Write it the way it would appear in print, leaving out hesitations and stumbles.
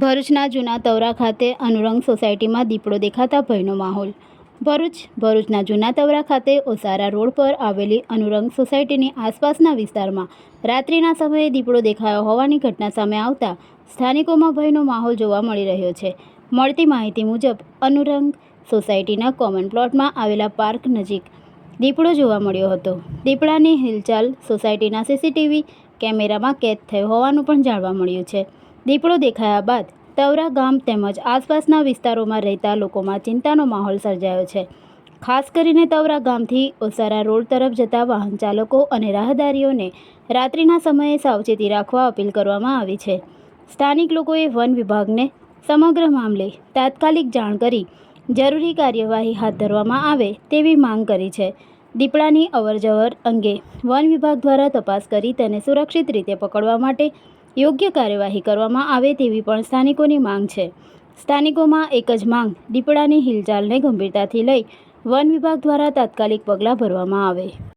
ભરૂચના જૂના તવરા ખાતે અનુરંગ સોસાયટીમાં દીપડો દેખાતા ભયનો માહોલ. ભરૂચના જૂના તવરા ખાતે ઓસારા રોડ પર આવેલી અનુરંગ સોસાયટીની આસપાસના વિસ્તારમાં રાત્રિના સમયે દીપડો દેખાયો હોવાની ઘટના સામે આવતા સ્થાનિકોમાં ભયનો માહોલ જોવા મળી રહ્યો છે. મળતી માહિતી મુજબ અનુરંગ સોસાયટીના કોમન પ્લોટમાં આવેલા પાર્ક નજીક દીપડો જોવા મળ્યો હતો. દીપડાની હિલચાલ સોસાયટીના સીસીટીવી કેમેરામાં કેદ થઈ હોવાનું પણ જાણવા મળ્યું છે. દીપડો દેખાયા બાદ તવરા ગામ તેમજ આસપાસના વિસ્તારોમાં રહેતા લોકોમાં ચિંતાનો માહોલ સર્જાયો છે. ખાસ કરીને તવરા ગામથી ઓસારા રોડ તરફ જતા વાહન ચાલકો અને રાહદારીઓને રાત્રિના સમયે સાવચેતી રાખવા અપીલ કરવામાં આવી છે. સ્થાનિક લોકોએ વન વિભાગને સમગ્ર મામલે તાત્કાલિક જાણ કરી જરૂરી કાર્યવાહી હાથ ધરવામાં આવે તેવી માંગ કરી છે. દીપડાની અવરજવર અંગે વન વિભાગ દ્વારા તપાસ કરી તેને સુરક્ષિત રીતે પકડવા માટે યોગ્ય કાર્યવાહી કરવામાં આવે તેવી પણ સ્થાનિકોની માંગ છે. સ્થાનિકોમાં એક જ માંગ દીપડાની હિલચાલને ગંભીરતાથી લઈ વન વિભાગ દ્વારા તાત્કાલિક પગલાં ભરવામાં આવે.